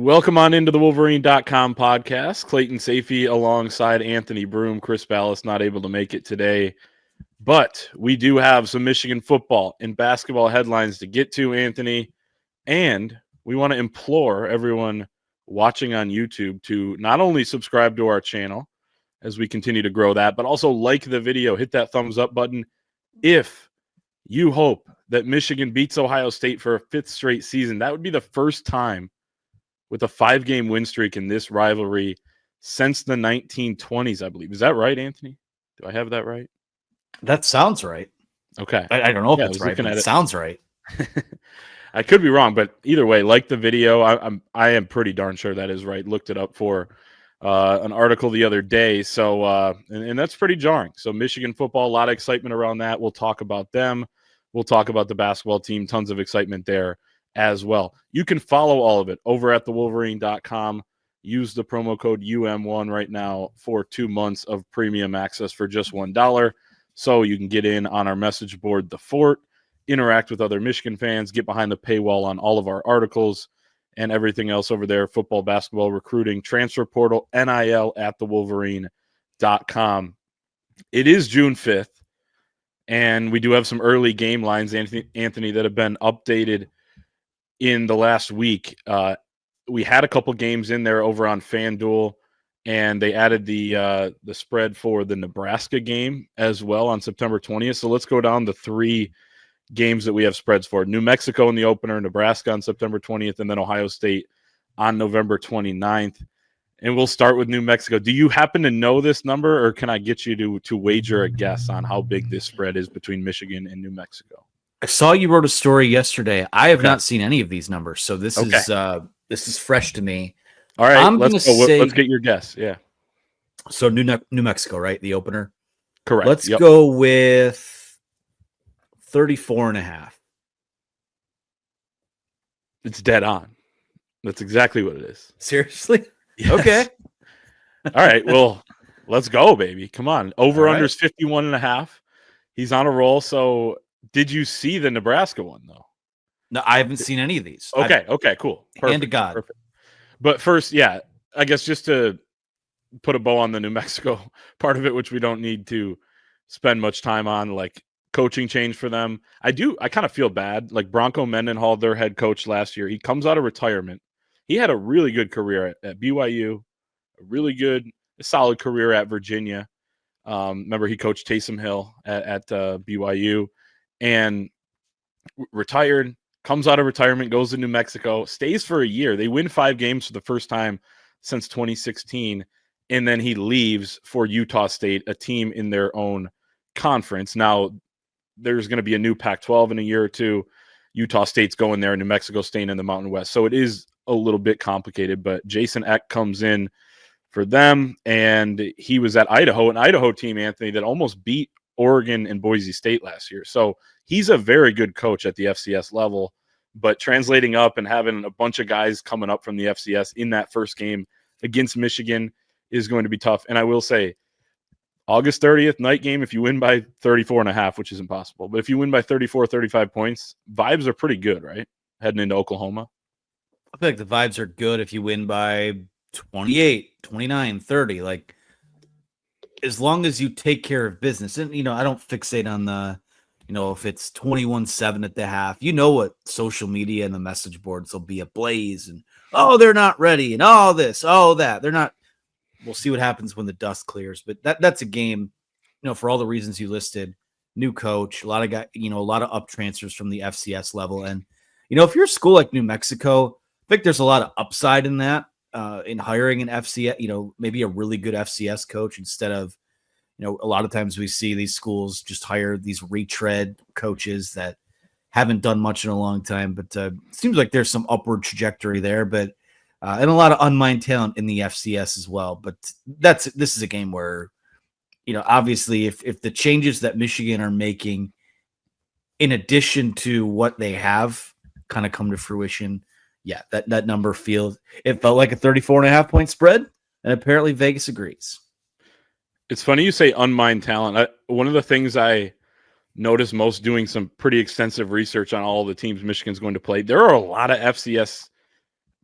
Welcome on into the Wolverine.com podcast. Clayton Safey alongside Anthony Broom. Chris Ballas not able to make it today, but we do have some Michigan football and basketball headlines to get to, Anthony, and we want to implore everyone watching on YouTube to not only subscribe to our channel as we continue to grow that, but also like the video, hit that thumbs up button if you hope that Michigan beats Ohio State for a fifth straight season. That would be the first time with a 5-game win streak in this rivalry since the 1920s, I believe. Is that right, Anthony? Do I have that right? That sounds right. Okay. I don't know if it's right, but it sounds right. I could be wrong, but either way, like the video, I am pretty darn sure that is right. Looked it up for an article the other day. So, and that's pretty jarring. So Michigan football, a lot of excitement around that. We'll talk about them. We'll talk about the basketball team. Tons of excitement there as well. You can follow all of it over at thewolverine.com. Use the promo code UM1 right now for 2 months of premium access for just $1. So you can get in on our message board, The Fort, interact with other Michigan fans, get behind the paywall on all of our articles and everything else over there, football, basketball, recruiting, transfer portal, NIL at thewolverine.com. It is June 5th, and we do have some early game lines, Anthony, that have been updated in the last week. We had a couple games in there over on FanDuel, and they added the spread for the Nebraska game as well on September 20th. So let's go down the 3 games that we have spreads for. New Mexico in the opener, Nebraska on September 20th, and then Ohio State on November 29th. And we'll start with New Mexico. Do you happen to know this number, or can I get you to wager a guess on how big this spread is between Michigan and New Mexico? I saw you wrote a story yesterday. I have not seen any of these numbers, so this is fresh to me. All right, let's go. Let's get your guess. Yeah. So New Mexico, right? The opener. Correct. Let's go with 34.5. It's dead on. That's exactly what it is. Seriously? Yes. Okay. All right. Well, let's go, baby. Come on. Over under is 51.5. He's on a roll. So did you see the Nebraska one, though? No, I haven't seen any of these. Okay, cool. Perfect, hand to God. Perfect. But first, yeah, I guess just to put a bow on the New Mexico part of it, which we don't need to spend much time on, like coaching change for them. I kind of feel bad. Like Bronco Mendenhall, their head coach last year, he comes out of retirement. He had a really good career at BYU, a solid career at Virginia. Remember, he coached Taysom Hill at BYU and retired, comes out of retirement, goes to New Mexico, stays for a year. They win 5 games for the first time since 2016, and then he leaves for Utah State, a team in their own conference. Now, there's going to be a new Pac-12 in a year or two. Utah State's going there, and New Mexico staying in the Mountain West. So it is a little bit complicated, but Jason Eck comes in for them, and he was at Idaho, an Idaho team, Anthony, that almost beat Oregon and Boise State last year. So he's a very good coach at the FCS level, but translating up and having a bunch of guys coming up from the FCS in that first game against Michigan is going to be tough. And I will say, August 30th night game, if you win by 34.5, which is impossible, but if you win by 34, 35 points, vibes are pretty good, right? Heading into Oklahoma. I feel like the vibes are good if you win by 28, 29, 30. Like, as long as you take care of business. And, I don't fixate on the, if it's 21-7 at the half. What social media and the message boards will be ablaze. And, they're not ready. And all this, that. They're not. We'll see what happens when the dust clears. But that's a game, for all the reasons you listed. New coach, a lot of guys, a lot of up transfers from the FCS level. And, if you're a school like New Mexico, I think there's a lot of upside in that. In hiring an FCS, maybe a really good FCS coach instead of, a lot of times we see these schools just hire these retread coaches that haven't done much in a long time. But it seems like there's some upward trajectory there, but and a lot of unmined talent in the FCS as well. But this is a game where, obviously if the changes that Michigan are making, in addition to what they have, kind of come to fruition. Yeah, that number felt like a 34.5 point spread, and apparently Vegas agrees. It's funny you say unmined talent. One of the things I noticed most doing some pretty extensive research on all the teams Michigan's going to play, there are a lot of FCS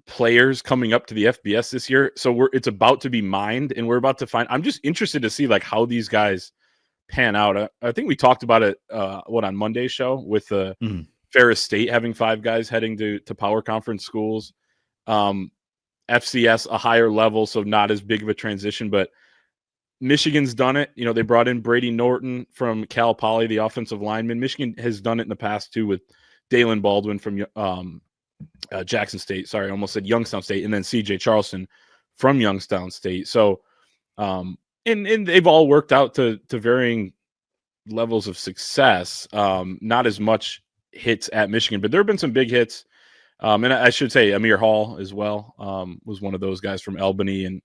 players coming up to the FBS this year. So it's about to be mined, and we're about to find. I'm just interested to see like how these guys pan out. I think we talked about it on Monday's show with Ferris State having 5 guys heading to power conference schools. FCS a higher level, so not as big of a transition, but Michigan's done it. They brought in Brady Norton from Cal Poly, the offensive lineman. Michigan has done it in the past too with Dalen Baldwin from Jackson State. Sorry, I almost said Youngstown State, and then CJ Charleston from Youngstown State. So, and they've all worked out to varying levels of success. Not as much hits at Michigan, but there have been some big hits. And I should say Amir Hall as well was one of those guys from Albany and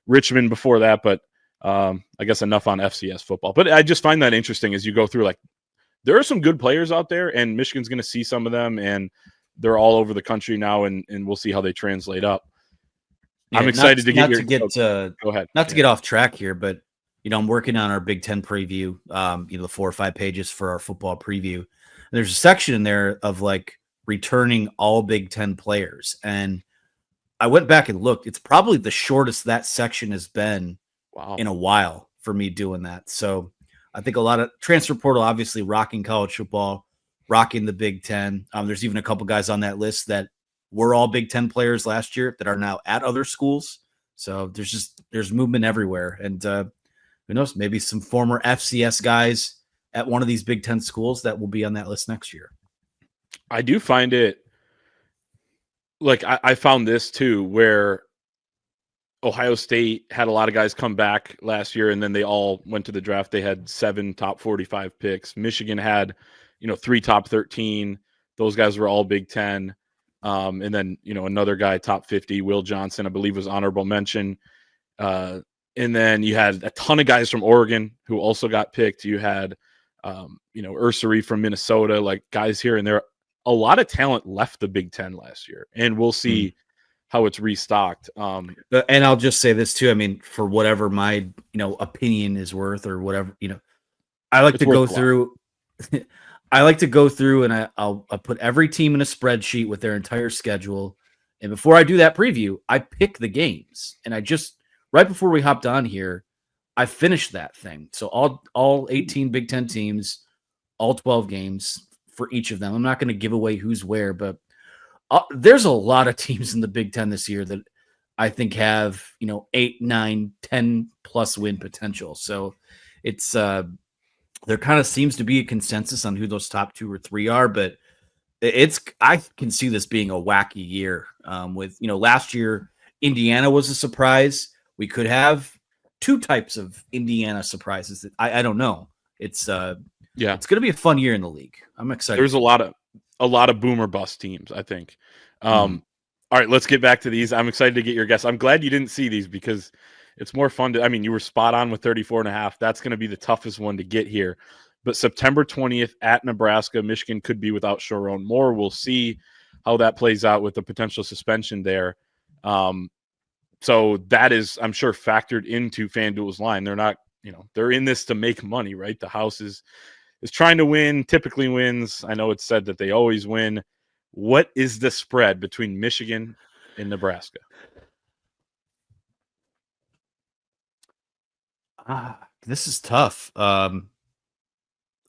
Richmond before that. But I guess enough on FCS football. But I just find that interesting as you go through, like, there are some good players out there, and Michigan's going to see some of them, and they're all over the country now, and we'll see how they translate up. Yeah, I'm excited to get go ahead. Not to get off track here, but I'm working on our Big Ten preview. The 4 or 5 pages for our football preview. And there's a section in there of like returning all Big Ten players, and I went back and looked. It's probably the shortest that section has been in a while for me doing that. So I think a lot of transfer portal, obviously rocking college football, rocking the Big Ten. There's even a couple guys on that list that were all Big Ten players last year that are now at other schools. So there's movement everywhere. And who knows, maybe some former FCS guys at one of these Big Ten schools that will be on that list next year. I do find it, like, I found this too, where Ohio State had a lot of guys come back last year, and then they all went to the draft. They had 7 top 45 picks. Michigan had, 3 top 13. Those guys were all Big Ten. And then, another guy, top 50, Will Johnson, I believe was honorable mention. And then you had a ton of guys from Oregon who also got picked. You had, Ursary from Minnesota, like guys here and there. A lot of talent left the Big Ten last year, and we'll see how it's restocked. And I'll just say this too. I mean, for whatever my, opinion is worth or whatever, I like to go through, and I'll put every team in a spreadsheet with their entire schedule. And before I do that preview, I pick the games, and I just, right before we hopped on here, I finished that thing. So all 18 Big Ten teams, all 12 games for each of them. I'm not going to give away who's where, but there's a lot of teams in the Big Ten this year that I think have, 8, 9, 10 plus win potential. So it's, there kind of seems to be a consensus on who those top 2 or 3 are, but I can see this being a wacky year. With, last year, Indiana was a surprise. We could have 2 types of Indiana surprises that I don't know. It's it's going to be a fun year in the league. I'm excited. There's a lot of boomer bust teams, I think. All right, let's get back to these. I'm excited to get your guess. I'm glad you didn't see these because it's more fun you were spot on with 34.5. That's going to be the toughest one to get here. But September 20th at Nebraska, Michigan could be without Sharon Moore. We'll see how that plays out with the potential suspension there. So that is, I'm sure, factored into FanDuel's line. They're not, they're in this to make money, right? The house is trying to win, typically wins. I know it's said that they always win. What is the spread between Michigan and Nebraska? This is tough. I'm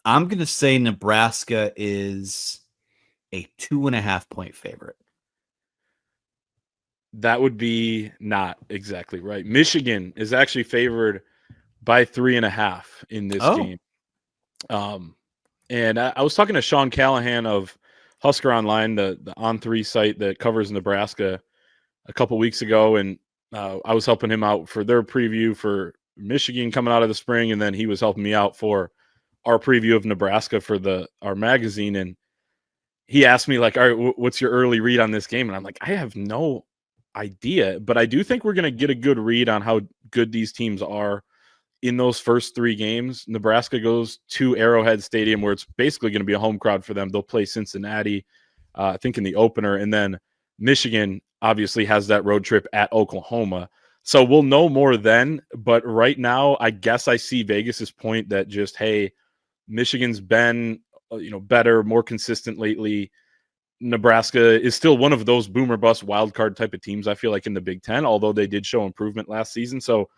going to say Nebraska is a 2.5 point favorite. That would be not exactly right. Michigan is actually favored by 3.5 in this game. And I was talking to Sean Callahan of Husker Online, the On3 site that covers Nebraska, a couple weeks ago, and I was helping him out for their preview for Michigan coming out of the spring, and then he was helping me out for our preview of Nebraska for our magazine. And he asked me, like, all right, what's your early read on this game? And I'm like, I have no idea, but I do think we're going to get a good read on how good these teams are in those first 3 games. Nebraska goes to Arrowhead Stadium, where it's basically going to be a home crowd for them. They'll play Cincinnati, I think, in the opener. And then Michigan obviously has that road trip at Oklahoma. So we'll know more then. But right now, I guess I see Vegas's point that just, hey, Michigan's been, better, more consistent lately. Nebraska is still one of those boomer bust wild card type of teams, I feel like, in the Big Ten, although they did show improvement last season. So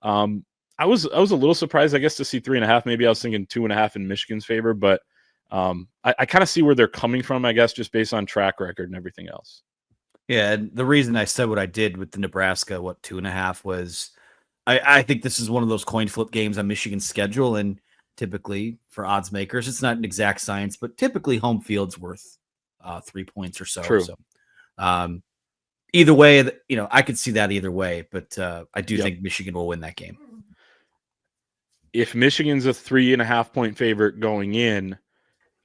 I was a little surprised, I guess, to see 3.5. Maybe I was thinking 2.5 in Michigan's favor, but I kind of see where they're coming from, I guess, just based on track record and everything else. Yeah, and the reason I said what I did with the Nebraska, 2.5, was I think this is one of those coin flip games on Michigan's schedule, and typically for odds makers, it's not an exact science, but typically home field's worth 3 points or so. True. So either way, I could see that either way, but I do think Michigan will win that game. If Michigan's a 3.5 point favorite going in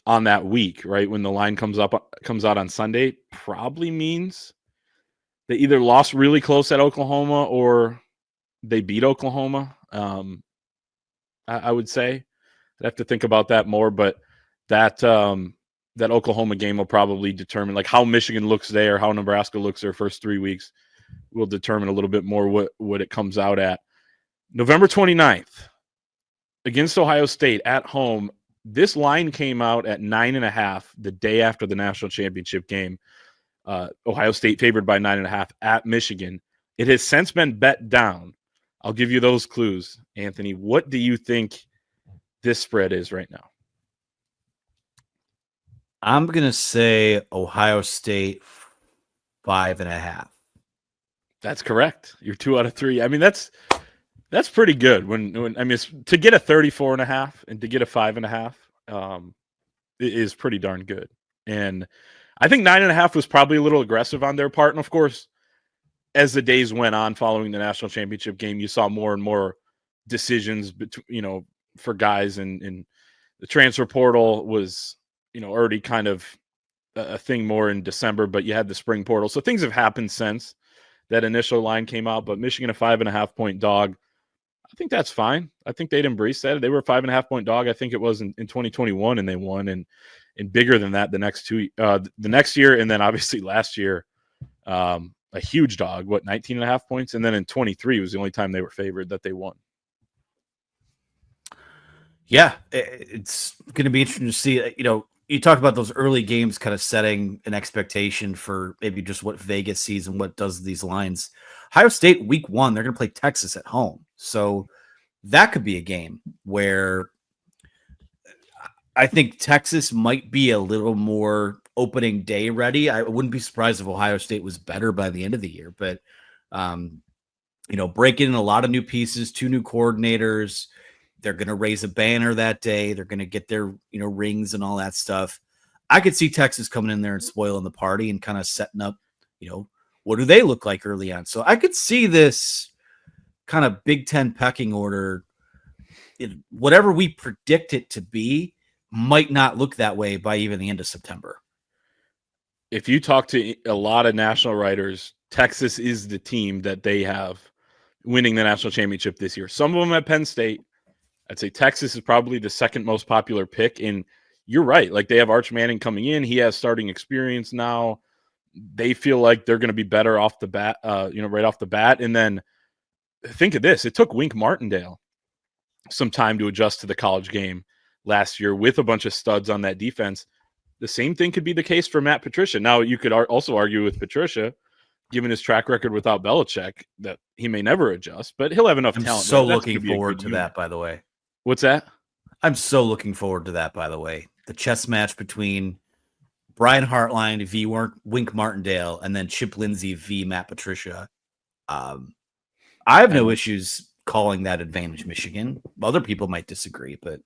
on that week, right, when the line comes out on Sunday, probably means they either lost really close at Oklahoma or they beat Oklahoma. I would say I'd have to think about that more, but that Oklahoma game will probably determine like how Michigan looks there, how Nebraska looks their first 3 weeks will determine a little bit more what it comes out at. November 29th against Ohio State at home. This line came out at 9.5 the day after the national championship game. Ohio State favored by 9.5 at Michigan. It has since been bet down. I'll give you those clues, Anthony. What do you think this spread is right now? I'm going to say Ohio State 5.5. That's correct. You're 2 out of 3. I mean, that's pretty good. When I mean, to get a 34.5 and to get a 5.5 is pretty darn good. And I think 9.5 was probably a little aggressive on their part. And of course, as the days went on following the national championship game, you saw more and more decisions between, for guys, and the transfer portal was, already kind of a thing more in December, but you had the spring portal. So things have happened since that initial line came out, but Michigan a 5.5 point dog. I think that's fine. I think they'd embrace that. They were a 5.5 point dog. I think it was in 2021, and they won, and bigger than that the next year. And then obviously last year, a huge dog, 19.5 points. And then in 23 was the only time they were favored that they won. Yeah. It's going to be interesting to see, you talk about those early games kind of setting an expectation for maybe just what Vegas sees and what does these lines. Ohio State week 1, they're going to play Texas at home. So that could be a game where I think Texas might be a little more opening day ready. I wouldn't be surprised if Ohio State was better by the end of the year, but breaking in a lot of new pieces, 2 new coordinators. They're going to raise a banner that day. They're going to get their, rings and all that stuff. I could see Texas coming in there and spoiling the party and kind of setting up, what do they look like early on? So I could see this kind of Big Ten pecking order, whatever we predict it to be, might not look that way by even the end of September. If you talk to a lot of national writers, Texas is the team that they have winning the national championship this year. Some of them at Penn State. I'd say Texas is probably the second most popular pick. And you're right. Like, they have Arch Manning coming in. He has starting experience now. They feel like they're going to be better off the bat, right off the bat. And then think of this. It took Wink Martindale some time to adjust to the college game last year with a bunch of studs on that defense. The same thing could be the case for Matt Patricia. Now, you could also argue with Patricia, given his track record without Belichick, that he may never adjust, but he'll have enough talent. I'm so looking forward to that, by the way. What's that? I'm so looking forward to that, by the way. The chess match between Brian Hartline v. Wink Martindale and then Chip Lindsey v. Matt Patricia. I have no issues calling that advantage Michigan. Other people might disagree, but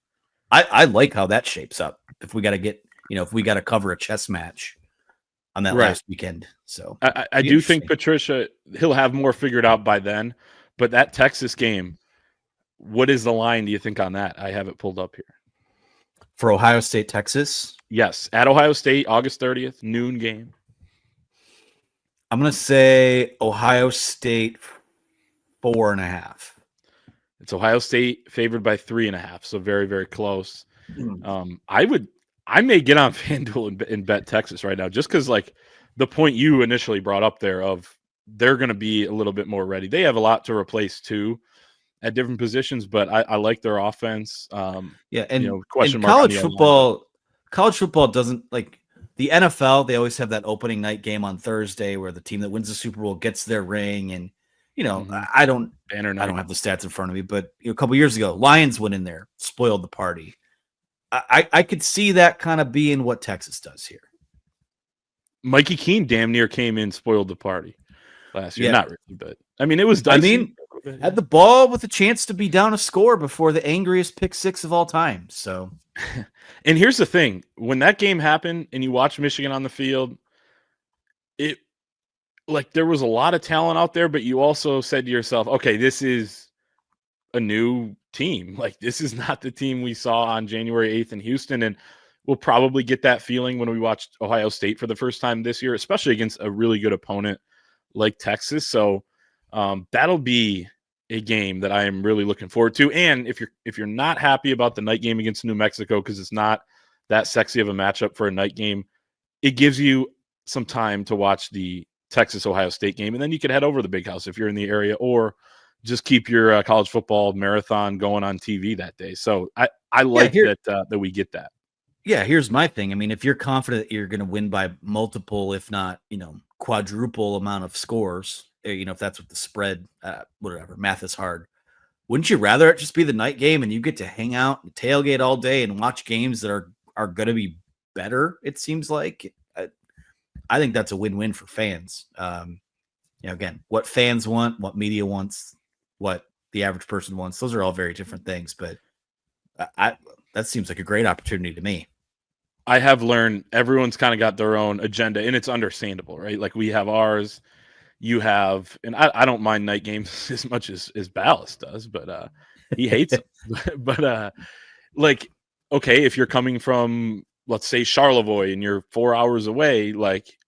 I like how that shapes up. If we got to cover a chess match on that last weekend. So I do think Patricia, he'll have more figured out by then, but that Texas game, what is the line, do you think, on that? I have it pulled up here. For Ohio State, Texas? Yes, at Ohio State, August 30th, noon game. I'm going to say Ohio State 4.5. It's Ohio State favored by 3.5, so very, very close. I may get on FanDuel and bet Texas right now, just because, like, the point you initially brought up there of they're going to be a little bit more ready. They have a lot to replace too at different positions, but I like their offense. And question and mark. College football doesn't, like, the NFL, they always have that opening night game on Thursday where the team that wins the Super Bowl gets their ring. And, I don't have the stats in front of me, but a couple years ago, Lions went in there, spoiled the party. I could see that kind of being what Texas does here. Mikey Keene damn near came in, spoiled the party last year. Yeah. Not really, but I mean, it was dicey. Had the ball with a chance to be down a score before the angriest pick six of all time. So, and here's the thing: when that game happened and you watch Michigan on the field, there was a lot of talent out there, but you also said to yourself, okay, this is a new team. Like, this is not the team we saw on January 8th in Houston. And we'll probably get that feeling when we watched Ohio State for the first time this year, especially against a really good opponent like Texas. So that'll be a game that I am really looking forward to. And if you're not happy about the night game against New Mexico, because it's not that sexy of a matchup for a night game, it gives you some time to watch the Texas-Ohio State game, and then you could head over to the Big House if you're in the area, or just keep your college football marathon going on TV that day. So I like that we get that. Yeah, here's my thing. I mean, if you're confident you're going to win by multiple, if not, quadruple amount of scores, if that's what the spread, whatever, math is hard. Wouldn't you rather it just be the night game and you get to hang out and tailgate all day and watch games that are going to be better? It seems like. I think that's a win-win for fans. Again, what fans want, what media wants, what the average person wants, those are all very different things. But that seems like a great opportunity to me. I have learned everyone's kind of got their own agenda, and it's understandable, right? Like, we have ours, you have, and I don't mind night games as much as Ballas does, but he hates them. But okay, if you're coming from, let's say, Charlevoix and you're 4 hours away, like,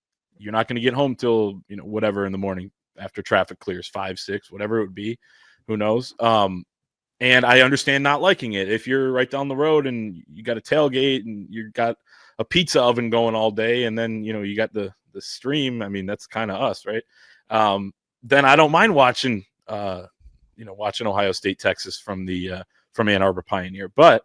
you're not going to get home till, whatever in the morning after traffic clears, 5, 6, whatever it would be, who knows? And I understand not liking it. If you're right down the road and you got a tailgate and you got a pizza oven going all day, and then, you got the stream, I mean, that's kind of us, right? Then I don't mind watching Ohio State, Texas from Ann Arbor Pioneer, but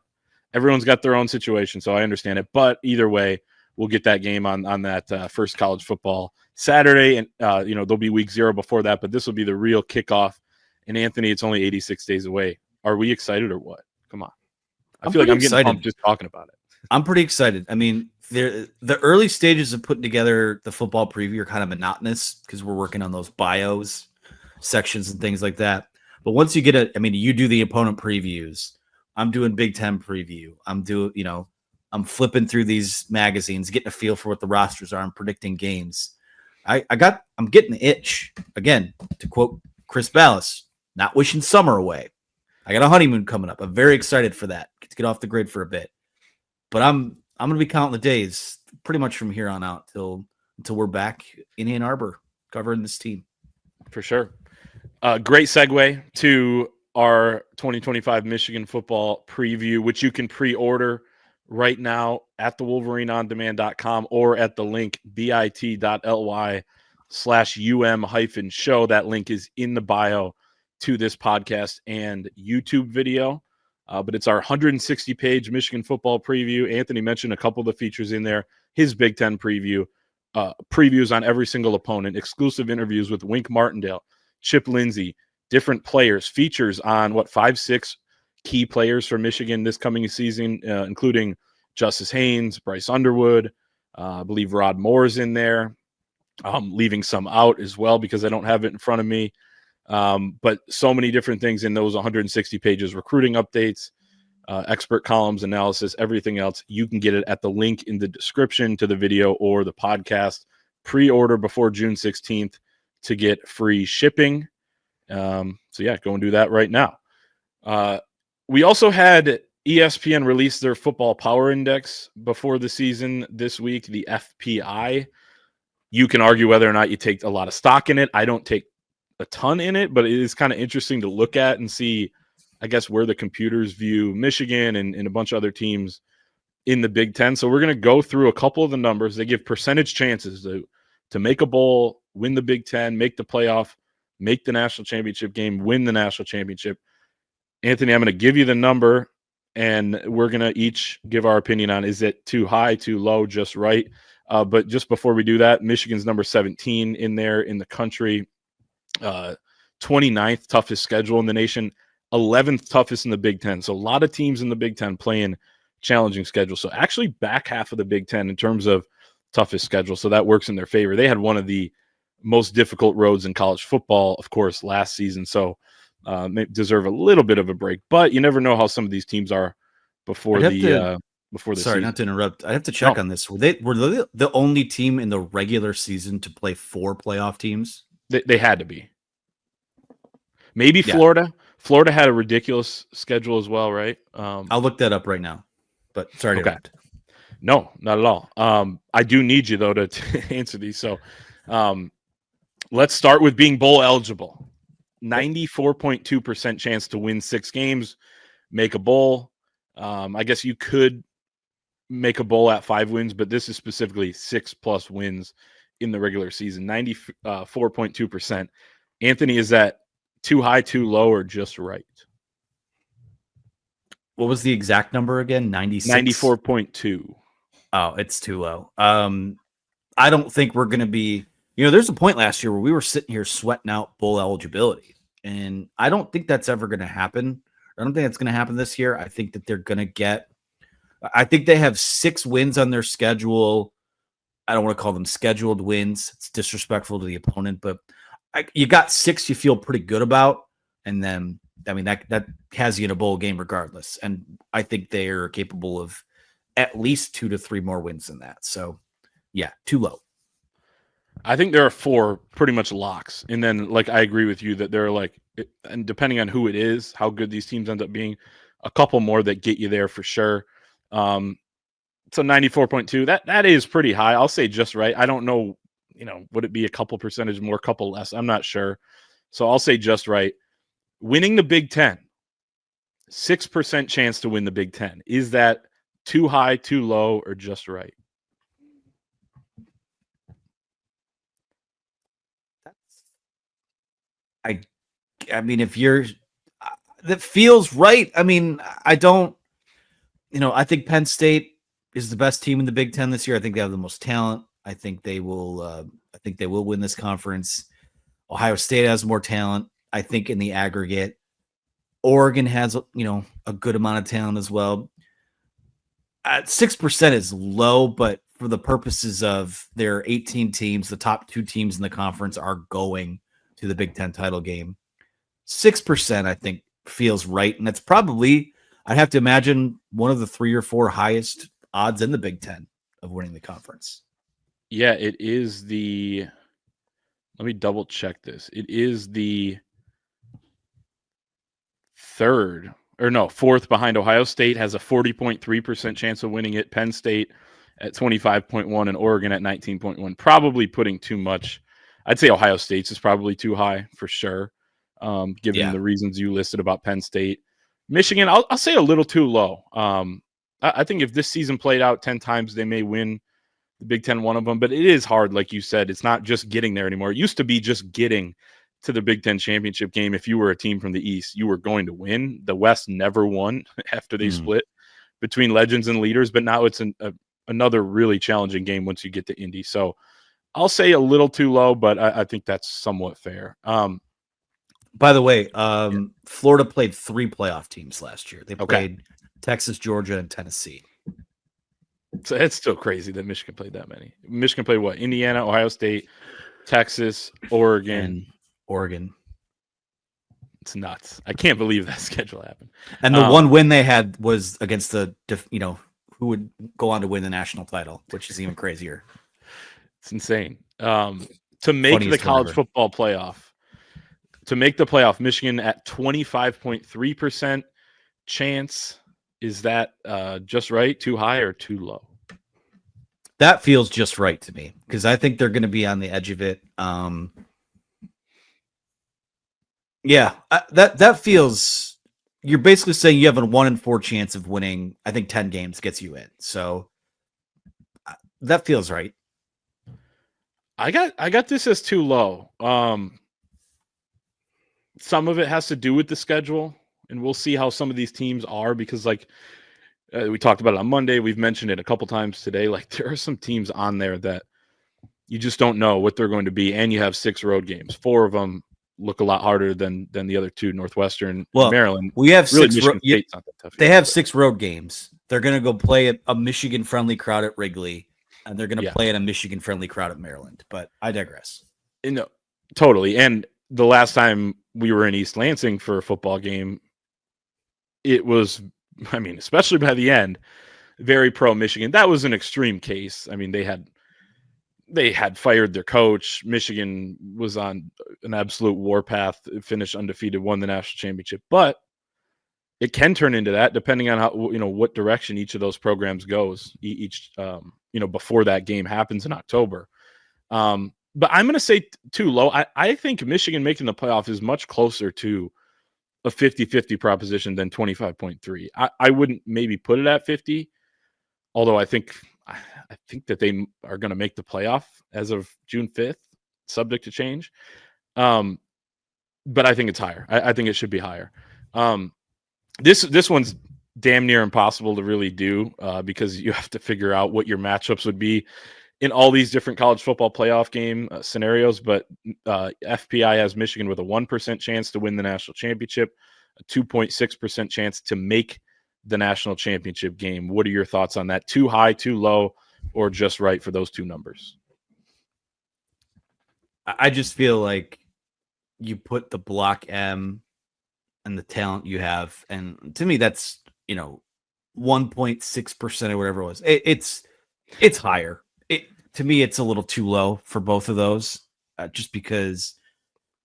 everyone's got their own situation, so I understand it. But either way, we'll get that game on that first college football Saturday, and there'll be week 0 before that, but this will be the real kickoff. And Anthony, it's only 86 days away. Are we excited or what? Come on. I feel like I'm getting pumped just talking about it. I'm pretty excited. I mean, the early stages of putting together the football preview are kind of monotonous because we're working on those bios sections and things like that. But once you get you do the opponent previews. I'm doing Big Ten preview. I'm flipping through these magazines, getting a feel for what the rosters are. I'm predicting games. I'm getting the itch. Again, to quote Chris Ballas, not wishing summer away. I got a honeymoon coming up. I'm very excited for that. Get to get off the grid for a bit. But I'm going to be counting the days pretty much from here on out until we're back in Ann Arbor covering this team. For sure. Great segue to our 2025 Michigan football preview, which you can pre-order right now at the WolverineOnDemand.com or at the link bit.ly/UM-show. That link is in the bio to this podcast and YouTube video. But it's our 160-page Michigan football preview. Anthony mentioned a couple of the features in there. His Big Ten preview, previews on every single opponent, exclusive interviews with Wink Martindale, Chip Lindsey, different players, features on 5-6 key players for Michigan this coming season, including Justice Haynes, Bryce Underwood, I believe Rod Moore's in there. Leaving some out as well because I don't have it in front of me. But so many different things in those 160 pages, recruiting updates, expert columns, analysis, everything else. You can get it at the link in the description to the video or the podcast. Pre-order before June 16th to get free shipping. So yeah, go and do that right now. We also had ESPN release their football power index before the season this week, the FPI. You can argue whether or not you take a lot of stock in it. I don't take a ton in it, but it is kind of interesting to look at and see, I guess, where the computers view Michigan and a bunch of other teams in the Big Ten. So we're going to go through a couple of the numbers. They give percentage chances to make a bowl, win the Big Ten, make the playoff, make the national championship game, win the national championship. Anthony, I'm going to give you the number, and we're going to each give our opinion on, is it too high, too low, just right? But just before we do that, Michigan's number 17 in there in the country, 29th toughest schedule in the nation, 11th toughest in the Big Ten. So a lot of teams in the Big Ten playing challenging schedule. So actually back half of the Big Ten in terms of toughest schedule. So that works in their favor. They had one of the most difficult roads in college football, of course, last season. So they deserve a little bit of a break. But you never know how some of these teams are before the sorry, season. not to interrupt. I have to check on this. Were they the only team in the regular season to play 4 playoff teams? They had to be. Maybe Florida. Florida had a ridiculous schedule as well, right? I'll look that up right now. But sorry to interrupt. No, not at all. I do need you, though, to answer these. So let's start with being bowl eligible. 94.2% chance to win 6 games, make a bowl. I guess you could make a bowl at 5 wins, but this is specifically 6+ wins in the regular season. 94.2%. Anthony, is that too high, too low, or just right? What was the exact number again? 94.2. Oh, it's too low. I don't think we're going to be, there's a point last year where we were sitting here sweating out bowl eligibility. And I don't think that's ever going to happen. I don't think that's going to happen this year. I think that they're going to I think they have 6 wins on their schedule. I don't want to call them scheduled wins. It's disrespectful to the opponent, but you got 6 you feel pretty good about. And then, that has you in a bowl game regardless. And I think they are capable of at least 2 to 3 more wins than that. So, yeah, too low. I think there are 4 pretty much locks. And then, I agree with you that there are, and depending on who it is, how good these teams end up being, a couple more that get you there for sure. So 94.2, that is pretty high. I'll say just right. I don't know, would it be a couple percentage more, couple less? I'm not sure. So I'll say just right. Winning the Big Ten, 6% chance to win the Big Ten. Is that too high, too low, or just right? If you're, that feels right. I don't, I think Penn State is the best team in the Big Ten this year. I think they have the most talent. I think they will win this conference. Ohio State has more talent. I think in the aggregate, Oregon has, a good amount of talent as well. 6% is low, but for the purposes of their 18 teams, the top 2 teams in the conference are going to the Big Ten title game. 6%, I think, feels right. And that's probably, I'd have to imagine, one of the 3 or 4 highest odds in the Big Ten of winning the conference. Yeah, it is let me double check this. It is the 4th behind Ohio State, has a 40.3% chance of winning it. Penn State at 25.1 and Oregon at 19.1. Probably putting too much. I'd say Ohio State's is probably too high for sure, given the reasons you listed about Penn State. Michigan, I'll say a little too low. I think if this season played out 10 times, they may win the Big Ten, one of them. But it is hard, like you said. It's not just getting there anymore. It used to be just getting to the Big Ten championship game. If you were a team from the East, you were going to win. The West never won after they split between legends and leaders. But now it's another really challenging game once you get to Indy. So I'll say a little too low, but I think that's somewhat fair. By the way, Florida played 3 playoff teams last year. They played Texas, Georgia, and Tennessee. So it's still crazy that Michigan played that many. Michigan played what? Indiana, Ohio State, Texas, Oregon. And Oregon. It's nuts. I can't believe that schedule happened. And the one win they had was against the, who would go on to win the national title, which is even crazier. It's insane. To make the college football playoff, Michigan at 25.3% chance. Is that just right? Too high or too low? That feels just right to me because I think they're going to be on the edge of it. That feels. You're basically saying you have a 1 in 4 chance of winning. I think 10 games gets you in. So that feels right. I got this as too low. Some of it has to do with the schedule, and we'll see how some of these teams are because, We talked about it on Monday. We've mentioned it a couple times today. Like, there are some teams on there that you just don't know what they're going to be, and you have 6 road games. 4 of them look a lot harder than the other 2, Northwestern and Maryland. We have really 6. Michigan State's not that tough They yet, have but 6 road games. They're going to go play a Michigan-friendly crowd at Wrigley, and they're going to play in a Michigan-friendly crowd at Maryland. But I digress. No, totally. And the last time we were in East Lansing for a football game, it was, I mean, especially by the end, very pro Michigan. That was an extreme case. I mean, they had fired their coach. Michigan was on an absolute warpath, finished undefeated, won the national championship. But it can turn into that depending on how, what direction each of those programs goes each, before that game happens in October. But I'm going to say too low. I think Michigan making the playoff is much closer to a 50-50 proposition than 25.3. I wouldn't maybe put it at 50, although I think that they are going to make the playoff as of June 5th, subject to change. But I think it's higher. I think it should be higher. This one's damn near impossible to really do because you have to figure out what your matchups would be in all these different college football playoff game scenarios. But FPI has Michigan with a 1% chance to win the national championship, a 2.6% chance to make the national championship game. What are your thoughts on that? Too high, too low, or just right for those 2 numbers? I just feel like you put the block M and the talent you have, and to me, that's 1.6% or whatever it was. It's higher. To me, it's a little too low for both of those, just because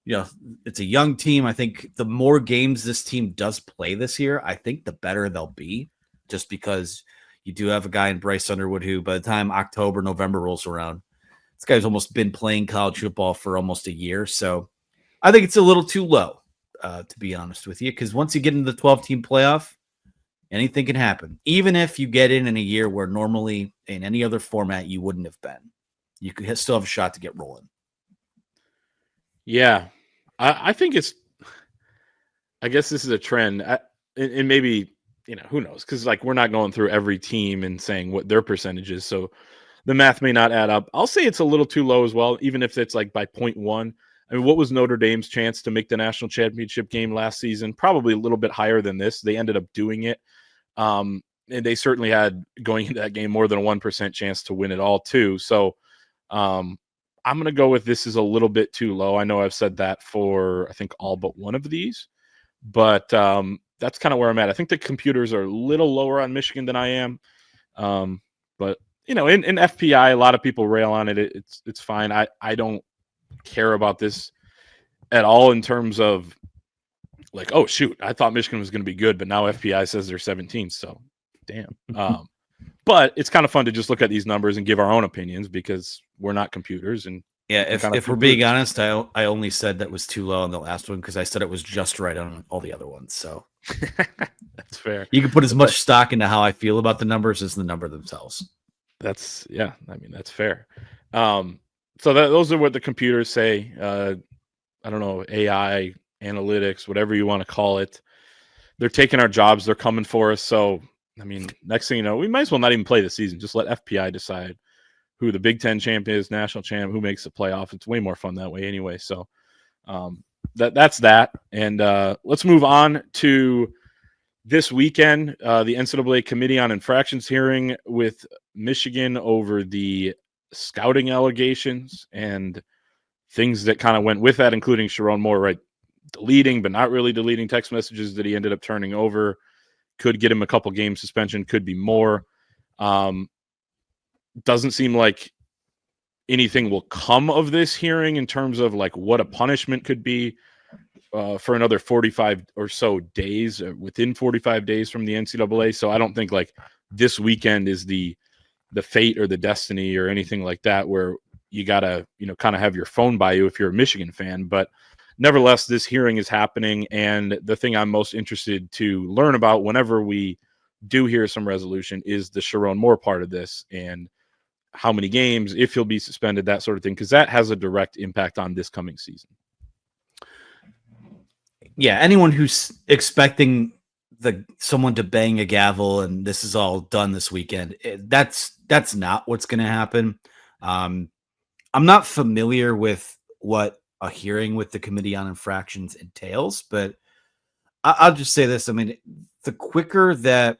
it's a young team. I think the more games this team does play this year, I think the better they'll be, just because you do have a guy in Bryce Underwood who, by the time October, November rolls around, this guy's almost been playing college football for almost a year. So I think it's a little too low, to be honest with you, because once you get into the 12-team playoff, anything can happen. Even if you get in a year where normally in any other format you wouldn't have been, you could still have a shot to get rolling. Yeah, I think I guess this is a trend, and maybe who knows? Because we're not going through every team and saying what their percentage is, so the math may not add up. I'll say it's a little too low as well, even if it's by 0.1. I mean, what was Notre Dame's chance to make the national championship game last season? Probably a little bit higher than this. They ended up doing it. And they certainly had, going into that game, more than a 1% chance to win it all too. So I'm going to go with this is a little bit too low. I know I've said that for, I think, all but one of these, but that's kind of where I'm at. I think the computers are a little lower on Michigan than I am. But in FPI, a lot of people rail on it. It's fine. I don't care about this at all in terms of oh shoot, I thought Michigan was going to be good, but now FPI says they're 17. So damn. But it's kind of fun to just look at these numbers and give our own opinions because we're not computers. And yeah, if we're being honest, I only said that was too low on the last one because I said it was just right on all the other ones. So that's fair. You can put as much stock into how I feel about the numbers as the number themselves. That's fair. So those are what the computers say. I don't know, AI, analytics, whatever you want to call it. They're taking our jobs. They're coming for us. So, I mean, next thing you know, we might as well not even play the season. Just let FPI decide who the Big Ten champ is, national champ, who makes the playoff. It's way more fun that way anyway. So that's that. And let's move on to this weekend, the NCAA Committee on Infractions hearing with Michigan over the scouting allegations and things that kind of went with that, including Sharon Moore, right? Deleting, but not really deleting text messages that he ended up turning over. Could get him a couple game suspension, could be more. Doesn't seem like anything will come of this hearing in terms of what a punishment could be for another 45 or so days, within 45 days from the NCAA. So I don't think this weekend is the fate or the destiny or anything like that where you got to, kind of have your phone by you if you're a Michigan fan. But nevertheless, this hearing is happening. And the thing I'm most interested to learn about whenever we do hear some resolution is the Sharon Moore part of this and how many games, if he'll be suspended, that sort of thing, because that has a direct impact on this coming season. Yeah, anyone who's expecting someone to bang a gavel and this is all done this weekend. That's not what's going to happen. I'm not familiar with what a hearing with the Committee on Infractions entails, but I'll just say this. I mean, the quicker that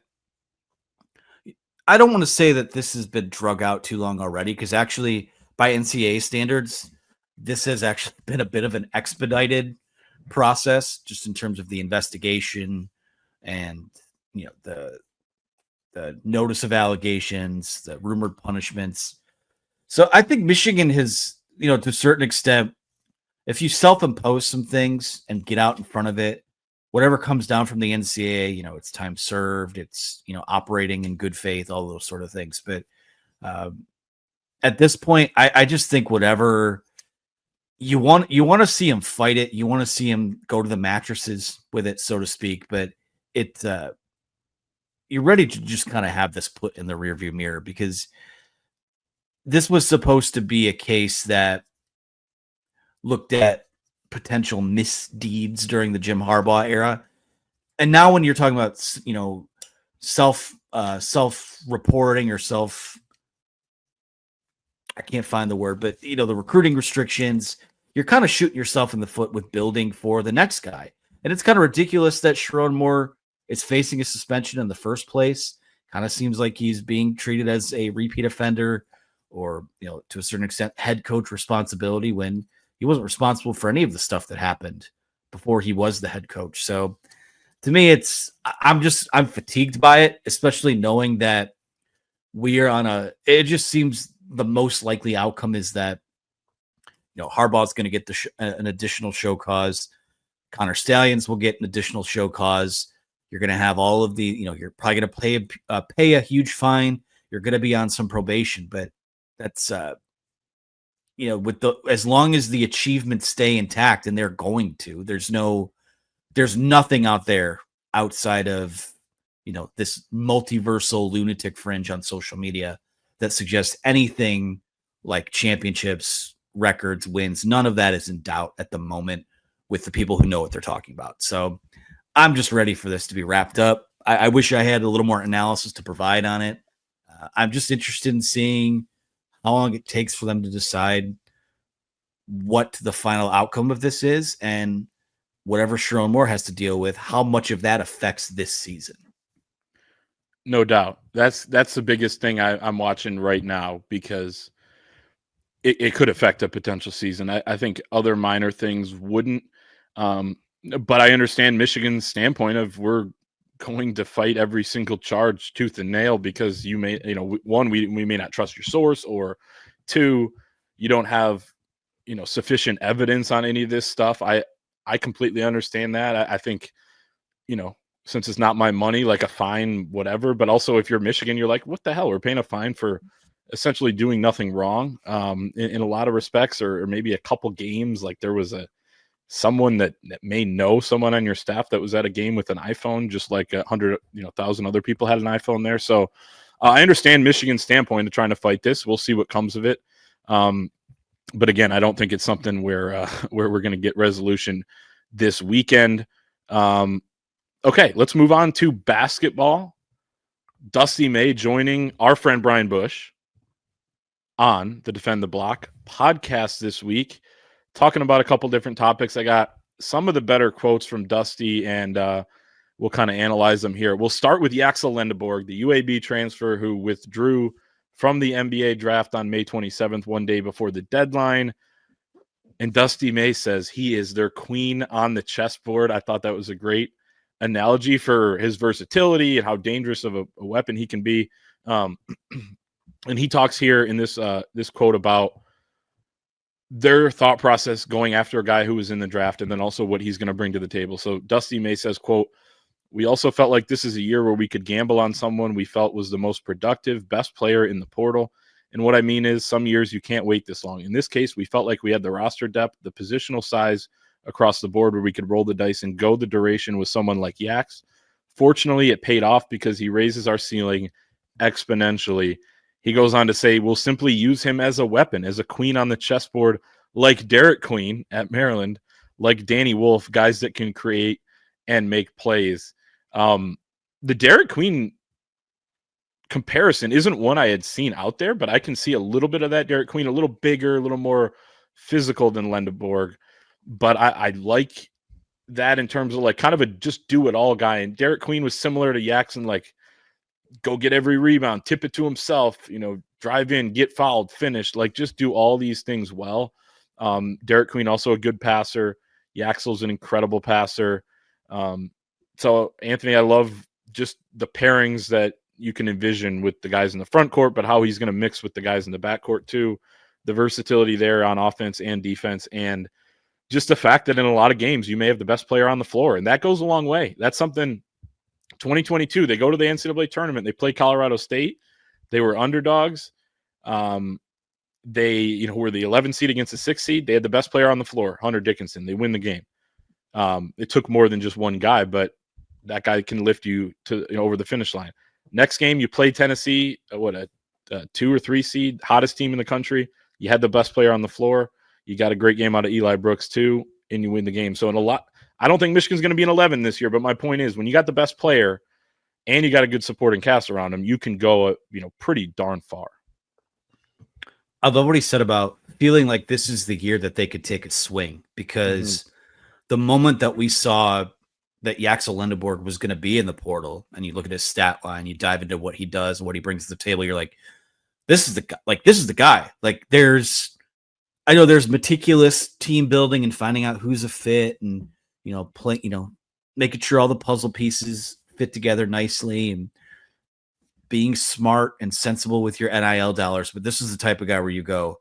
I don't want to say that this has been drug out too long already, because actually, by NCAA standards, this has actually been a bit of an expedited process, just in terms of the investigation and the notice of allegations, the rumored punishments. So I think Michigan has, to a certain extent, if you self-impose some things and get out in front of it, whatever comes down from the NCAA, it's time served, it's, operating in good faith, all those sort of things. But at this point, I just think whatever you want to see him fight it. You want to see him go to the mattresses with it, so to speak. But you're ready to just kind of have this put in the rearview mirror, because this was supposed to be a case that looked at potential misdeeds during the Jim Harbaugh era. And now when you're talking about, self-reporting or I can't find the word, but the recruiting restrictions, you're kind of shooting yourself in the foot with building for the next guy. And it's kind of ridiculous that Sherrone Moore is facing a suspension in the first place. Kind of seems like he's being treated as a repeat offender, or, to a certain extent, head coach responsibility, when he wasn't responsible for any of the stuff that happened before he was the head coach. So to me, I'm fatigued by it, especially knowing that we are it just seems the most likely outcome is that, Harbaugh's going to get an additional show cause. Connor Stallions will get an additional show cause. You're going to have all of the, you're probably going to pay a huge fine. You're going to be on some probation, but that's, as long as the achievements stay intact, and they're going to, there's nothing out there outside of, this multiversal lunatic fringe on social media that suggests anything like championships, records, wins. None of that is in doubt at the moment with the people who know what they're talking about. So I'm just ready for this to be wrapped up. I wish I had a little more analysis to provide on it. I'm just interested in seeing how long it takes for them to decide what the final outcome of this is, and whatever Sherrone Moore has to deal with, how much of that affects this season. No doubt. That's the biggest thing I'm watching right now, because it could affect a potential season. I think other minor things wouldn't. But I understand Michigan's standpoint of, we're going to fight every single charge tooth and nail, because you may, one, we may not trust your source, or two, you don't have, sufficient evidence on any of this stuff. I completely understand that. I think, since it's not my money, like a fine, whatever, but also if you're Michigan, you're like, what the hell? We're paying a fine for essentially doing nothing wrong, in a lot of respects, or maybe a couple games. Like there was someone that may know someone on your staff that was at a game with an iPhone, just like 100,000 other people had an iPhone there. So I understand Michigan's standpoint of trying to fight this. We'll see what comes of it. But again, I don't think it's something where we're going to get resolution this weekend. Okay, let's move on to basketball. Dusty May joining our friend Brian Bush on the Defend the Block podcast this week, talking about a couple different topics. I got some of the better quotes from Dusty, and we'll kind of analyze them here. We'll start with Yaxel Lendeborg, the UAB transfer who withdrew from the NBA draft on May 27th, one day before the deadline. And Dusty May says he is their queen on the chessboard. I thought that was a great analogy for his versatility and how dangerous of a weapon he can be. And he talks here in this quote about their thought process going after a guy who was in the draft, and then also what he's going to bring to the table. So Dusty May says, quote, "We also felt like this is a year where we could gamble on someone we felt was the most productive, best player in the portal. And what I mean is, some years you can't wait this long. In this case, we felt like we had the roster depth, the positional size across the board where we could roll the dice and go the duration with someone like Yax. Fortunately, it paid off because he raises our ceiling exponentially." He goes on to say, "We'll simply use him as a weapon, as a queen on the chessboard, like Derek Queen at Maryland, like Danny Wolf, guys that can create and make plays." The Derek Queen comparison isn't one I had seen out there, but I can see a little bit of that Derek Queen, a little bigger, a little more physical than Lendeborg. But I like that in terms of like kind of a just do it all guy. And Derek Queen was similar to Jackson, like go get every rebound, tip it to himself, drive in, get fouled, finish, like just do all these things well. Derek Queen also a good passer. Yaxel's an incredible passer. So Anthony, I love just the pairings that you can envision with the guys in the front court, but how he's going to mix with the guys in the back court too. The versatility there on offense and defense, and just the fact that in a lot of games you may have the best player on the floor, and that goes a long way. That's something 2022, they go to the NCAA tournament. They play Colorado State. They were underdogs. They, were the 11 seed against the 6 seed. They had the best player on the floor, Hunter Dickinson. They win the game. It took more than just one guy, but that guy can lift you to over the finish line. Next game, you play Tennessee, a 2 or 3 seed, hottest team in the country. You had the best player on the floor. You got a great game out of Eli Brooks too, and you win the game. So I don't think Michigan's going to be an 11 this year, but my point is when you got the best player and you got a good supporting cast around him, you can go, pretty darn far. I love what he said about feeling like this is the year that they could take a swing, because the moment that we saw that Yaxel Lendeborg was going to be in the portal, and you look at his stat line, you dive into what he does and what he brings to the table, you're like, this is the guy. Like I know there's meticulous team building and finding out who's a fit and, making sure all the puzzle pieces fit together nicely and being smart and sensible with your NIL dollars. But this is the type of guy where you go,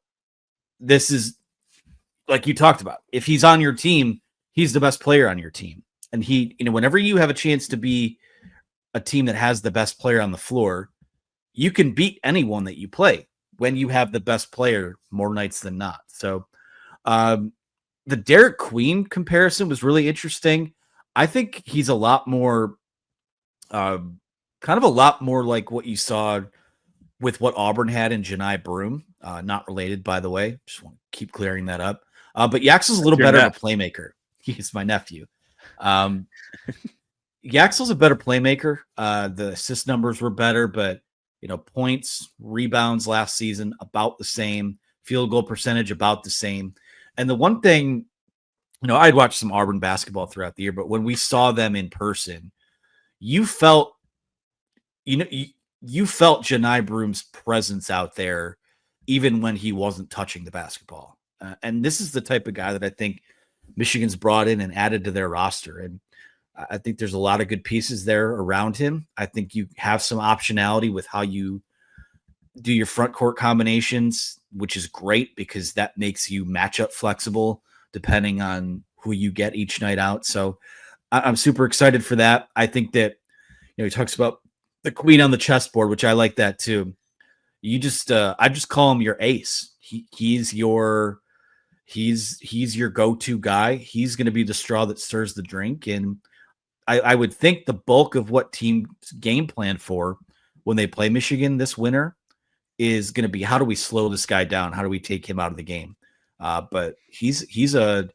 this is like you talked about. If he's on your team, he's the best player on your team. And he, whenever you have a chance to be a team that has the best player on the floor, you can beat anyone that you play when you have the best player more nights than not. So the Derek Queen comparison was really interesting. I think he's a lot more, kind of a lot more like what you saw with what Auburn had in Janai Broome. Not related, by the way. Just want to keep clearing that up. But Yaxel's a little better of a playmaker. He's my nephew. Yaxel's a better playmaker. The assist numbers were better, but points, rebounds last season about the same, field goal percentage about the same. And the one thing, I'd watched some Auburn basketball throughout the year, but when we saw them in person, you felt Janai Broome's presence out there, even when he wasn't touching the basketball. And this is the type of guy that I think Michigan's brought in and added to their roster. And I think there's a lot of good pieces there around him. I think you have some optionality with how you do your front court combinations, which is great because that makes you matchup flexible depending on who you get each night out. So I'm super excited for that. I think that, he talks about the queen on the chessboard, which I like that too. You just, I just call him your ace. He's your go-to guy. He's going to be the straw that stirs the drink. And I would think the bulk of what teams game plan for when they play Michigan this winter is going to be, how do we slow this guy down? How do we take him out of the game? But he's a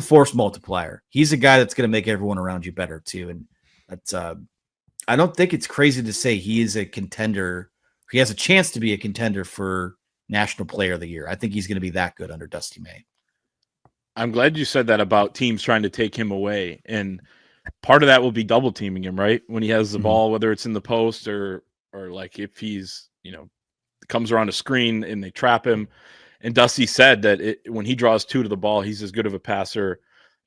force multiplier. He's a guy that's going to make everyone around you better too. And that's, I don't think it's crazy to say he is a contender. He has a chance to be a contender for National Player of the Year. I think he's going to be that good under Dusty May. I'm glad you said that about teams trying to take him away. And part of that will be double teaming him, right? When he has the ball, whether it's in the post or like if he's, comes around a screen and they trap him. And Dusty said that when he draws 2 to the ball, he's as good of a passer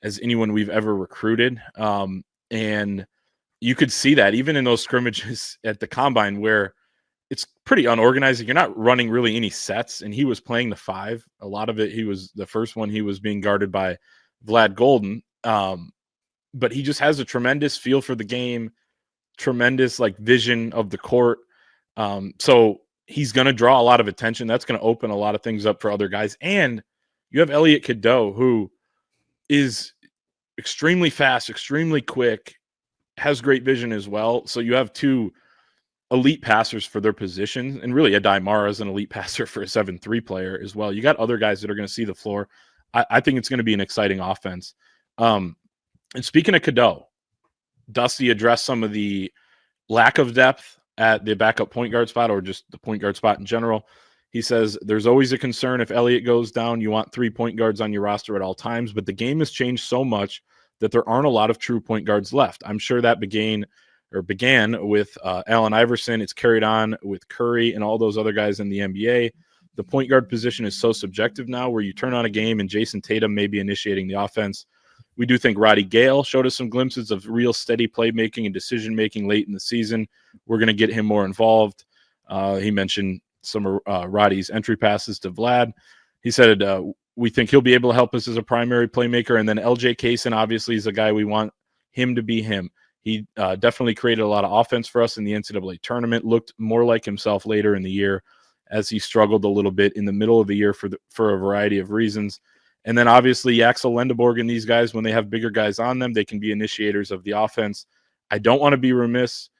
as anyone we've ever recruited. And you could see that even in those scrimmages at the combine where it's pretty unorganized. You're not running really any sets, and he was playing the 5. A lot of it, the first one, he was being guarded by Vlad Golden. But he just has a tremendous feel for the game, tremendous vision of the court. So he's going to draw a lot of attention. That's going to open a lot of things up for other guys. And you have Elliot Cadeau, who is extremely fast, extremely quick, has great vision as well. So you have 2 elite passers for their positions, and really Adai Mara is an elite passer for a 7-3 player as well. You got other guys that are going to see the floor. I think it's going to be an exciting offense. And speaking of Cadeau, Dusty addressed some of the lack of depth at the backup point guard spot, or just the point guard spot in general. He says there's always a concern if Elliott goes down, you want 3 point guards on your roster at all times, but the game has changed so much that there aren't a lot of true point guards left. I'm sure that began with Allen Iverson. It's carried on with Curry and all those other guys in the NBA. The point guard position is so subjective now, where you turn on a game and Jason Tatum may be initiating the offense. We do think Roddy Gale showed us some glimpses of real steady playmaking and decision-making late in the season. We're going to get him more involved. He mentioned some of Roddy's entry passes to Vlad. He said, we think he'll be able to help us as a primary playmaker. And then LJ Kaysen, obviously, is a guy we want him to be him. He definitely created a lot of offense for us in the NCAA tournament, looked more like himself later in the year as he struggled a little bit in the middle of the year for a variety of reasons. And then obviously Yaxel Lendeborg and these guys, when they have bigger guys on them, they can be initiators of the offense. I don't want to be remiss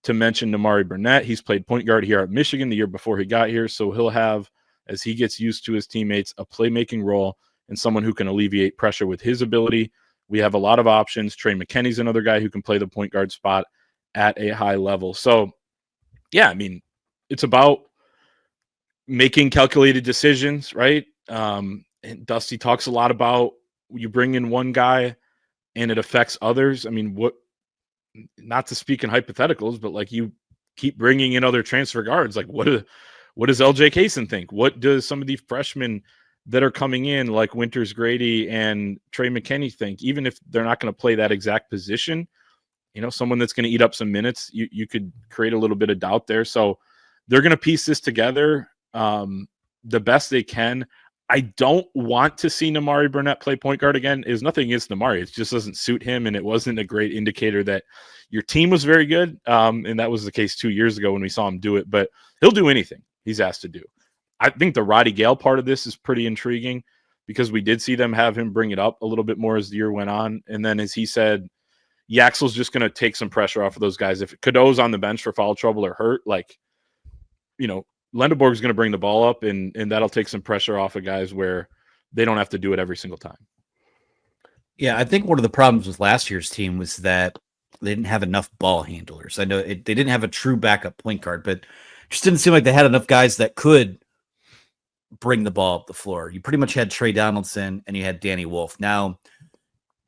to mention Nimari Burnett. He's played point guard here at Michigan the year before he got here, so he'll have, as he gets used to his teammates, a playmaking role and someone who can alleviate pressure with his ability. We have a lot of options. Trey McKinney's another guy who can play the point guard spot at a high level. So, yeah, I mean, it's about making calculated decisions, right? And Dusty talks a lot about you bring in one guy and it affects others. I mean, not to speak in hypotheticals, but like you keep bringing in other transfer guards. Like what does LJ Kaysen think? What does some of the freshmen that are coming in like Winters Grady and Trey McKinney think? Even if they're not going to play that exact position, someone that's going to eat up some minutes, you could create a little bit of doubt there. So they're going to piece this together the best they can. I don't want to see Nimari Burnett play point guard again. There's nothing against Nimari. It just doesn't suit him, and it wasn't a great indicator that your team was very good. And that was the case 2 years ago when we saw him do it. But he'll do anything he's asked to do. I think the Roddy Gale part of this is pretty intriguing because we did see them have him bring it up a little bit more as the year went on. And then, as he said, Yaxel's just going to take some pressure off of those guys. If Cadeau's on the bench for foul trouble or hurt, Lendeborg's going to bring the ball up, and that'll take some pressure off of guys where they don't have to do it every single time. Yeah, I think one of the problems with last year's team was that they didn't have enough ball handlers. I know they didn't have a true backup point guard, but it just didn't seem like they had enough guys that could bring the ball up the floor. You pretty much had Trey Donaldson and you had Danny Wolf. Now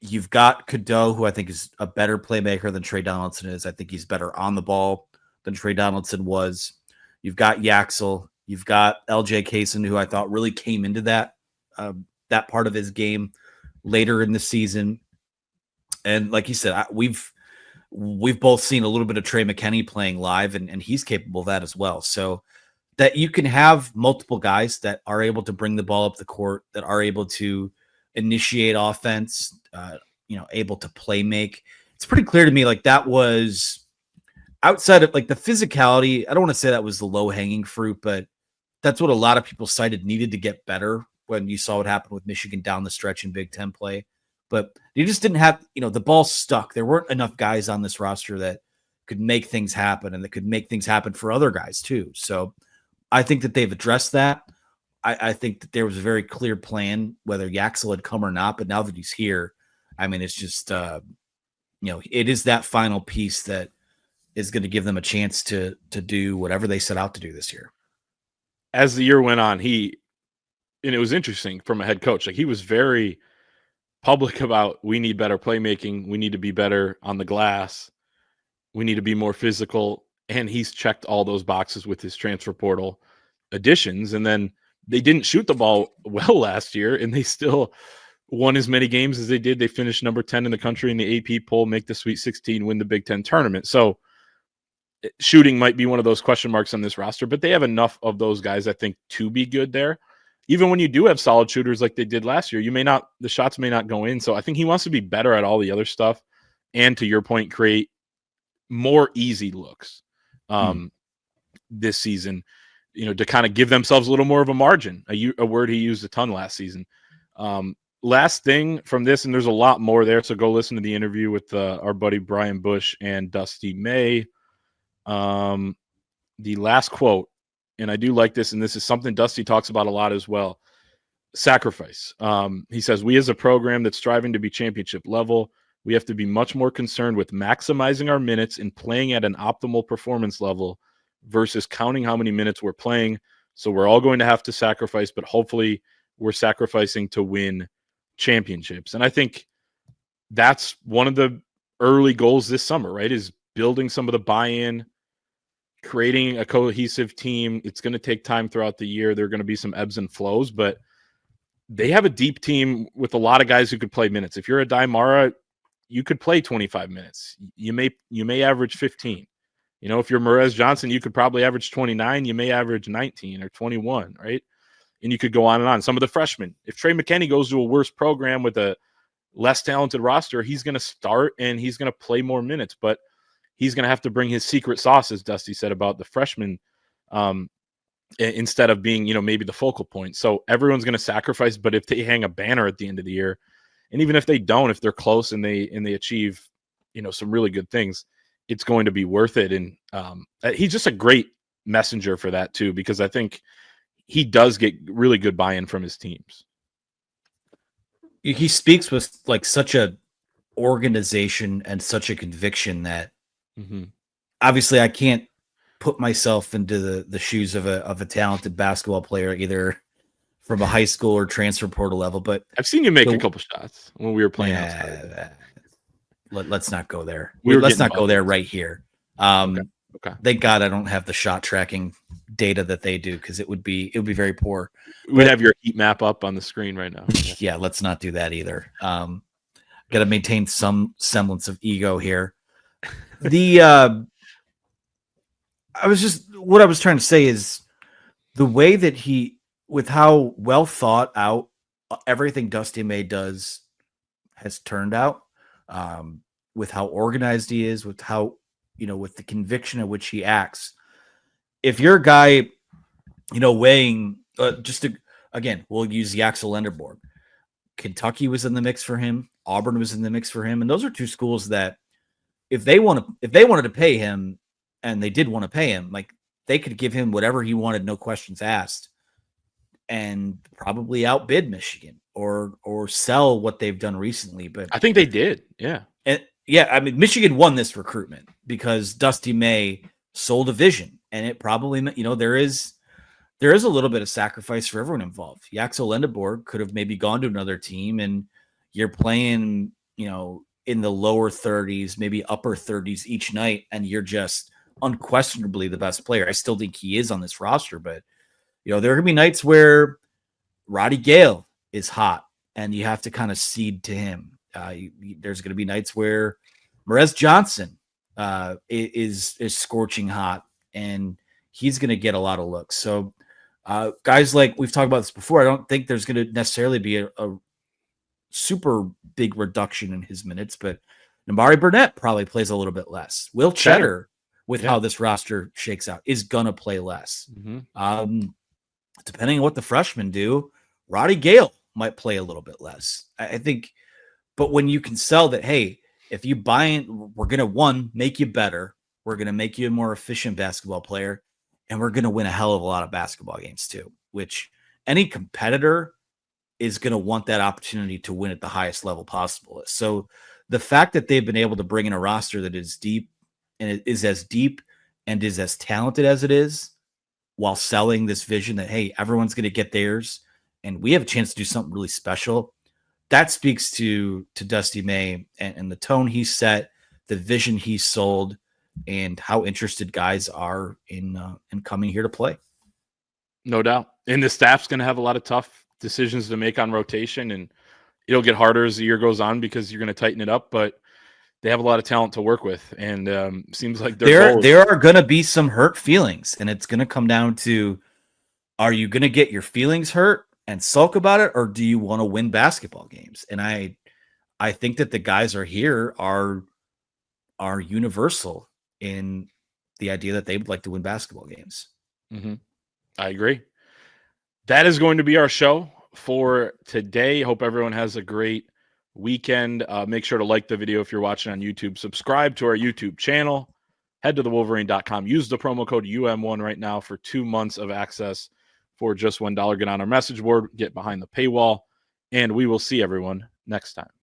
you've got Cadeau, who I think is a better playmaker than Trey Donaldson is. I think he's better on the ball than Trey Donaldson was. You've got Yaxel. You've got LJ Kaysen, who I thought really came into that part of his game later in the season. And like you said, we've both seen a little bit of Trey McKinney playing live, and he's capable of that as well. So that you can have multiple guys that are able to bring the ball up the court, that are able to initiate offense, able to play make. It's pretty clear to me like that was – outside of like the physicality, I don't want to say that was the low hanging fruit, but that's what a lot of people cited needed to get better when you saw what happened with Michigan down the stretch in Big Ten play. But you just didn't have, the ball stuck. There weren't enough guys on this roster that could make things happen and that could make things happen for other guys too. So I think that they've addressed that. I think that there was a very clear plan, whether Yaxel had come or not, but now that he's here, I mean, it's just, it is that final piece that is going to give them a chance to do whatever they set out to do this year. As the year went on, and it was interesting from a head coach, like he was very public about we need better playmaking. We need to be better on the glass. We need to be more physical. And he's checked all those boxes with his transfer portal additions. And then they didn't shoot the ball well last year, and they still won as many games as they did. They finished number 10 in the country in the AP poll, make the Sweet 16, win the Big Ten tournament. So shooting might be one of those question marks on this roster, but they have enough of those guys, I think, to be good there. Even when you do have solid shooters like they did last year, the shots may not go in. So I think he wants to be better at all the other stuff. And to your point, create more easy looks this season, to kind of give themselves a little more of a margin, a word he used a ton last season. Last thing from this, and there's a lot more there, so go listen to the interview with our buddy Brian Bush and Dusty May. The last quote, and I do like this, and this is something Dusty talks about a lot as well, sacrifice. He says, we as a program that's striving to be championship level, We have to be much more concerned with maximizing our minutes and playing at an optimal performance level versus counting how many minutes we're playing. So we're all going to have to sacrifice, but hopefully we're sacrificing to win championships. And I think that's one of the early goals this summer, right? Is building some of the buy-in, creating a cohesive team. It's going to take time throughout the year. There are going to be some ebbs and flows, but they have a deep team with a lot of guys who could play minutes. If you're a Daimara, you could play 25 minutes. You may average 15. You know, if you're Merez Johnson, you could probably average 29. You may average 19 or 21, right? And you could go on and on. Some of the freshmen, if Trey McKinney goes to a worse program with a less talented roster, he's going to start and he's going to play more minutes, but he's going to have to bring his secret sauce, as Dusty said about the freshmen, instead of being, you know, maybe the focal point. So everyone's going to sacrifice, but if they hang a banner at the end of the year, and even if they don't, if they're close and they achieve, you know, some really good things, it's going to be worth it. And he's just a great messenger for that too, because I think he does get really good buy-in from his teams. He speaks with like such a organization and such a conviction that obviously I can't put myself into the shoes of a talented basketball player, either from a high school or transfer portal level. But I've seen you make a couple shots when we were playing outside. Let's not go there. Let's not go there right here. Okay. Thank God I don't have the shot tracking data that they do, because it would be very poor. We'd have your heat map up on the screen right now. Yeah, let's not do that either. Got to maintain some semblance of ego here. What I was trying to say is the way that with how well thought out everything Dusty May does has turned out, with how organized he is, with how, you know, with the conviction at which he acts. If you're a guy, you know, weighing again, we'll use the Axel Lenderborg. Kentucky was in the mix for him. Auburn was in the mix for him. And those are two schools that if they wanted to pay him, and they did want to pay him, like they could give him whatever he wanted, no questions asked, and probably outbid Michigan or sell what they've done recently. But I think they did. Yeah. And yeah, I mean, Michigan won this recruitment because Dusty May sold a vision, and it probably, you know, there is a little bit of sacrifice for everyone involved. Axel Lenderborg could have maybe gone to another team, and you're playing, you know, in the lower 30s, maybe upper 30s each night, and you're just unquestionably the best player. I still think he is on this roster, but you know, there are gonna be nights where Roddy Gale is hot and you have to kind of cede to him. There's going to be nights where Merez Johnson is scorching hot, and he's going to get a lot of looks. So guys, like we've talked about this before, I don't think there's going to necessarily be a super big reduction in his minutes, but Namari Burnett probably plays a little bit less. Will Cheddar, with how this roster shakes out, is going to play less. Depending on what the freshmen do, Roddy Gale might play a little bit less. I think, but when you can sell that, hey, if you buy in, we're going to make you better. We're going to make you a more efficient basketball player, and we're going to win a hell of a lot of basketball games too, which any competitor is going to want that opportunity to win at the highest level possible. So the fact that they've been able to bring in a roster that is deep, and it is as deep and is as talented as it is, while selling this vision that, hey, everyone's going to get theirs and we have a chance to do something really special, that speaks to Dusty May and the tone he set, the vision he sold, and how interested guys are in coming here to play. No doubt. And the staff's going to have a lot of tough decisions to make on rotation, and it'll get harder as the year goes on because you're going to tighten it up, but they have a lot of talent to work with, and seems like there are going to be some hurt feelings, and it's going to come down to, are you going to get your feelings hurt and sulk about it, or do you want to win basketball games? And I think that the guys are universal in the idea that they would like to win basketball games. I agree. That is going to be our show for today. Hope everyone has a great weekend. Make sure to like the video if you're watching on YouTube. Subscribe to our YouTube channel. Head to thewolverine.com. Use the promo code UM1 right now for 2 months of access for just $1. Get on our message board. Get behind the paywall. And we will see everyone next time.